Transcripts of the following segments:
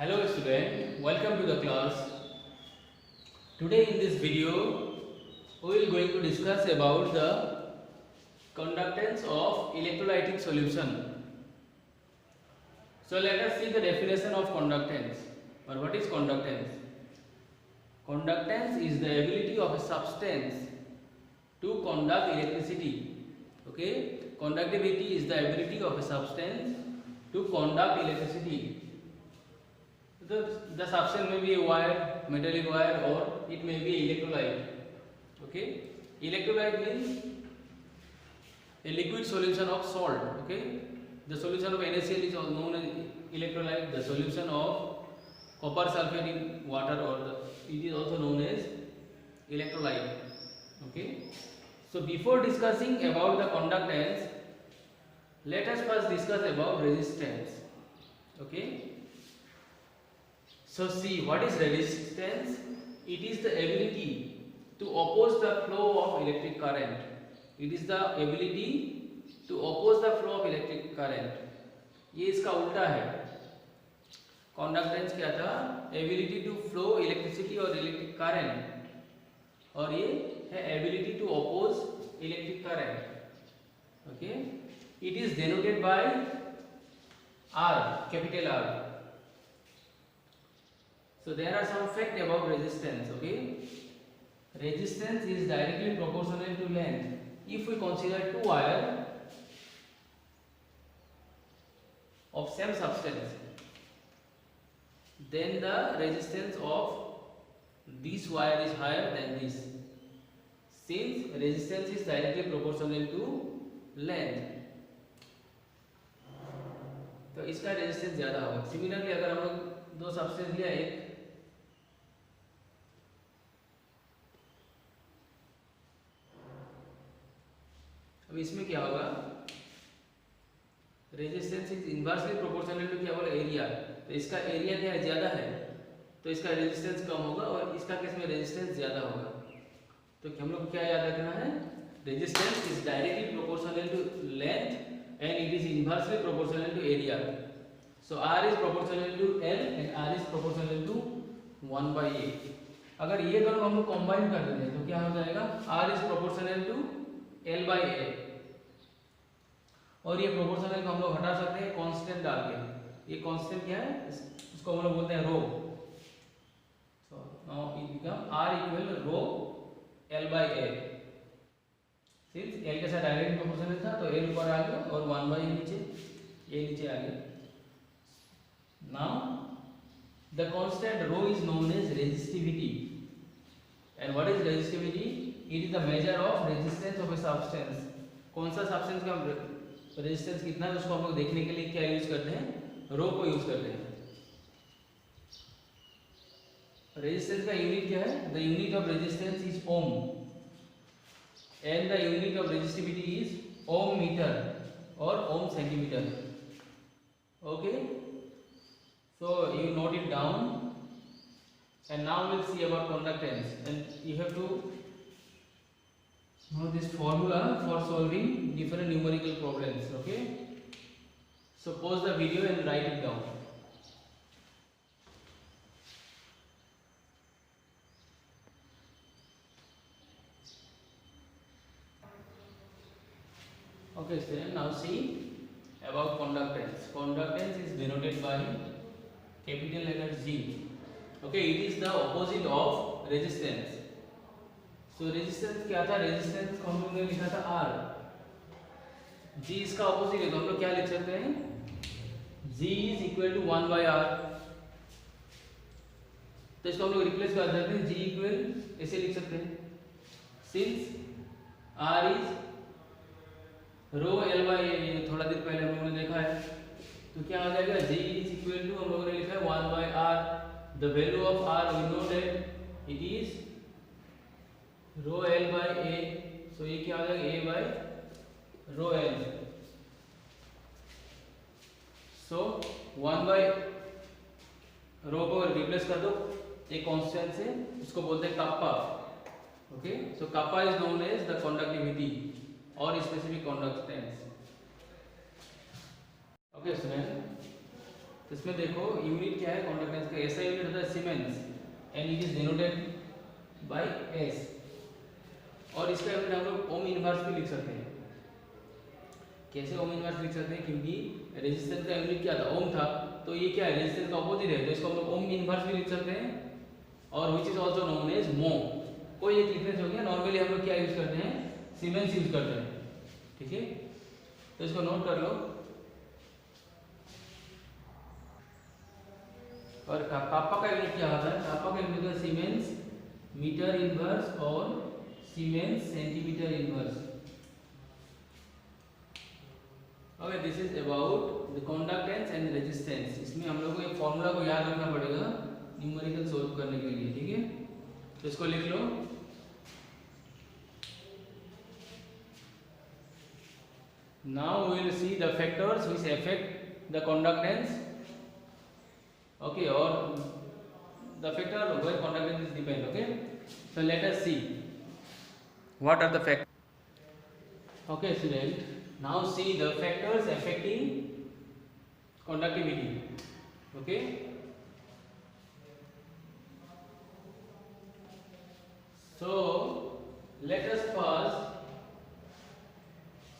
Hello student, welcome to the class. Today in this video we will going to discuss about the conductance of electrolytic solution. So let us see the definition of conductance. Or what is conductance? Conductance is the ability of a substance to conduct electricity. Okay, conductivity is the ability of a substance to conduct electricity. The substance may be a wire, metallic wire, or it may be electrolyte. Okay, electrolyte means a liquid solution of salt. Okay, the solution of NaCl is known as electrolyte. The solution of copper sulfate in water, it is also known as electrolyte. Okay, so before discussing about the conductance, let us first discuss about resistance. Okay. So see, what is resistance? It is the ability to oppose the flow of electric current. It is the ability to oppose the flow of electric current. ये इसका उल्टा है. Conductance क्या था? Ability to flow electricity or electric current. और ये है ability to oppose electric current. Okay? It is denoted by R, capital R. So there are some facts about resistance. Okay, resistance is directly proportional to length. If we consider two wires of same substance, then the resistance of this wire is higher than this, since resistance is directly proportional to length. तो इसका resistance ज़्यादा होगा. Similarly अगर हम लोग दो substance लिया, एक अब इसमें क्या होगा, resistance is inversely proportional to क्या बोला, एरिया. तो इसका एरिया क्या है, ज़्यादा है, तो इसका रेजिस्टेंस कम होगा, और इसका केस में रेजिस्टेंस ज़्यादा होगा. तो हम लोग क्या याद रखना है, resistance is directly proportional to length and it is inversely proportional to area. So R is proportional to L and R is proportional to 1/a. अगर ये दोनों हम लोग कंबाइन कर देते हैं तो क्या हो जाएगा, are is proportional to L/A. और ये प्रोपोर्शनल को हम लोग हटा सकते हैं कांस्टेंट डाल के. ये कांस्टेंट क्या है, इसको हम लोग बोलते हैं rho. So now it become R equal rho L/A. Since L के साथ डायरेक्ट प्रोपोर्शनल था तो L ऊपर आ गया और 1/a नीचे, A नीचे आ गया. Now the constant rho is known as resistivity. And what is resistivity? It is the measure of resistance of a substance. कौन सा सब्सटेंस का रेजिस्टेंस कितना है उसको हम लोग देखने के लिए क्या यूज करते हैं, रो को यूज करते हैं. रेजिस्टेंस का यूनिट क्या है, the unit of resistance is ohm and the unit of resistivity is ohm metre और ohm centimetre. Okay, so you note it down. And now will see about conductance, and you have to know this formula for solving different numerical problems. Okay, so pause the video and write it down. Okay, so now see about conductance. Conductance is denoted by capital letter G. Okay, it is the opposite of resistance. तो resistance क्या था, resistance को हम लोग ने लिखा था R. G इसका ऑपोजिट है तो हम लोग क्या लिख सकते हैं, G is equal to 1/R. तो इसको हम लोग रिप्लेस कर सकते हैं, G इक्वल ऐसे लिख सकते हैं, since R is rho L/A. थोड़ा देर पहले हम लोगों ने देखा है, तो क्या आ जाएगा, G इज इक्वल टू हम लोगों ने लिखा है 1/R. The value of R we know that it is rho L/A. So ये क्या हो जाएगा, A रो L. सो 1/रो को रिप्लेस कर दो एक कांस्टेंट से, उसको बोलते हैं kappa. Okay, so kappa is known as the conductivity और स्पेसिफिक कंडक्टेंस. ओके स्टूडेंट, इसमें देखो यूनिट क्या है कंडक्टेंस का, ऐसा यूनिट होता है siemens and it is denoted by S. और इसका यूनिट हम लोग ओम इनवर्स भी लिख सकते हैं। कैसे ओम इनवर्स लिख सकते हैं, क्योंकि रेजिस्टेंस का यूनिट क्या था, ओम था, तो ये क्या है रेजिस्टेंस का ऑपोजिट है, तो इसको हम लोग ओम इनवर्स भी लिख सकते हैं, और which is also known as mho. कोई एक डिफरेंस हो गया, नॉर्मली हम लोग क्या यूज करते हैं, सीमेंस यूज करते हैं, ठीक है। तो इसको नोट कर लो। और कापा का यूनिट क्या होता है, कापा का यूनिट होता है सीमेंस मीटर इनवर्स और siemens centimetre inverse. Okay, this is about the conductance and resistance. इसमें हम लोग को ये फॉर्मूला को याद रखना पड़ेगा न्यूमेरिकल सोल्व करने के लिए, ठीक है। तो इसको लिख लो। Now we will see the factors which affect the conductance, okay, or the factor where conductance is depend, okay. So let us see what are the factors. Okay student, now see the factors affecting conductivity, okay. So let us first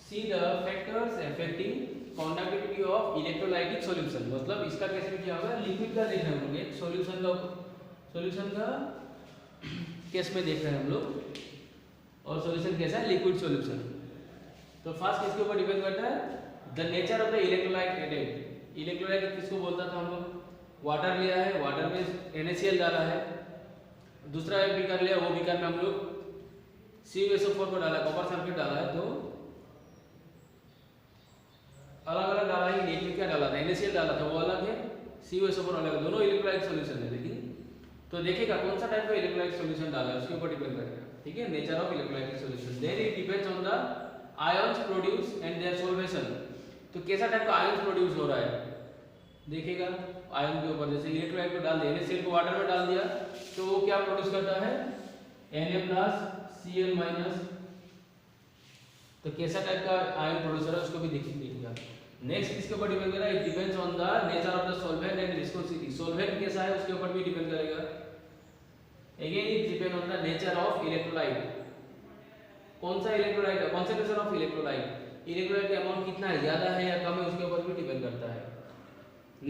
see the factors affecting conductivity of electrolytic solution। मतलब इसका कैसे किया होगा, liquid का देख रहे हैं हम लोग, एक सॉल्यूशन का केस में देख रहे हैं हम लोग, और सॉल्यूशन कैसा है, लिक्विड सॉल्यूशन। तो फर्स्ट किसके ऊपर डिपेंड करता है, the nature of the electrolyte added. Electrolyte किसको बोलता था हम लोग, वाटर लिया है, वाटर में NaCl डाला है, दूसरा एक बीकर लिया, वो बीकर में हम लोग CuSO4 को डाला, कॉपर सल्फेट डाला है, तो अलग अलग डाला है, एक में क्या डाला था, NaCl डाला था, वो अलग है, CuSO4 अलग है, दोनों इलेक्ट्रोलाइट सॉल्यूशन है। लेकिन तो देखेगा कौन सा टाइप का इलेक्ट्रोलाइट सॉल्यूशन डाला है, उसके ऊपर डिपेंड करेगा, ठीक है, nature of electrolytic solution. Then it depends on the ions produce and their solvation. तो कैसा टाइप का आयंस प्रोड्यूस हो रहा है, देखेगा आयन के ऊपर। जैसे इलेक्ट्रोलाइट को डाल दिया, NaCl को वाटर में डाल दिया, तो वो क्या प्रोड्यूस करता है, Na+Cl-। तो कैसा टाइप का आयन प्रोड्यूस हो रहा है उसको भी देखिएगा। नेक्स्ट किसके ऊपर डिपेंड करेगा, it depends on the nature of the solvent and viscosity. Solvent कैसा है उसके ऊपर भी डिपेंड करेगा। Again it depend on the nature of electrolyte, कौन सा इलेक्ट्रोलाइट है, कॉन्सेंट्रेशन ऑफ इलेक्ट्रोलाइट, इलेक्ट्रोलाइट का अमाउंट कितना है, ज्यादा है या कम है, उसके ऊपर भी डिपेंड करता है।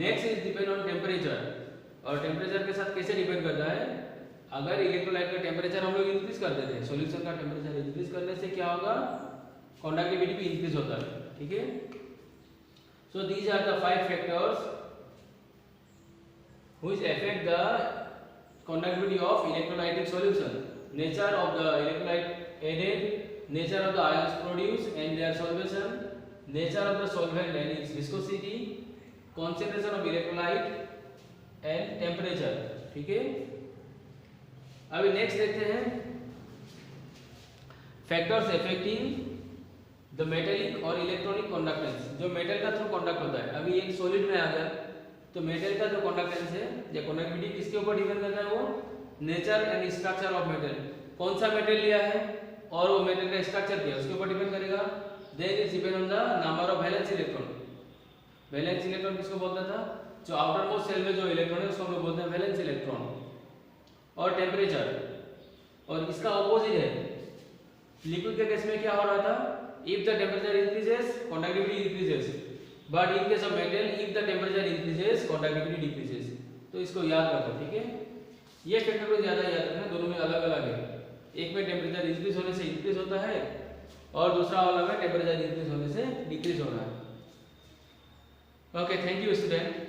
Next is depend on temperature, और टेम्परेचर के साथ कैसे डिपेंड करता है, अगर इलेक्ट्रोलाइट का टेम्परेचर हम लोग इंक्रीज कर देते हैं, सॉल्यूशन का टेम्परेचर इंक्रीज करने से क्या होगा, कंडक्टिविटी भी इंक्रीज होता है, ठीक है। So these are the 5 factors which affect the conductivity of electrolytic solution: nature of the electrolyte added, nature of the ions produced and their solution, nature of the solvent and its viscosity, concentration of electrolyte and temperature, ठीक है। अभी next देखते हैं factors affecting the metallic और electronic conductance. जो metal का through conduct होता है, अभी एक सॉलिड में आ गया, तो मेटल का जो कंडक्टेंस है या कंडक्टिविटी किसके ऊपर डिपेंड करता है, वो nature and structure of metal, कौन सा मेटल लिया है और वो मेटल का स्ट्रक्चर क्या है उसके ऊपर डिपेंड करेगा। Then it depend on the number of valence electron. Valence electron किसको बोलता था, जो आउटर मोस्ट सेल में जो इलेक्ट्रॉन है उसको हम लोग बोलते हैं वैलेंस इलेक्ट्रॉन। और टेम्परेचर, और इसका ऑपोजिट है, लिक्विड के केस में क्या हो रहा था, if the temperature increases conductivity increases, but in case of metal if the temperature increases conductivity decreases. तो इसको याद रखो, ठीक है। ये फैक्टर को ज्यादा याद रखना, दोनों में अलग अलग है, एक में टेम्परेचर इंक्रीज होने से इंक्रीज होता है और दूसरा वाला में टेम्परेचर इंक्रीज होने से डिक्रीज हो रहा है। Okay, thank you student.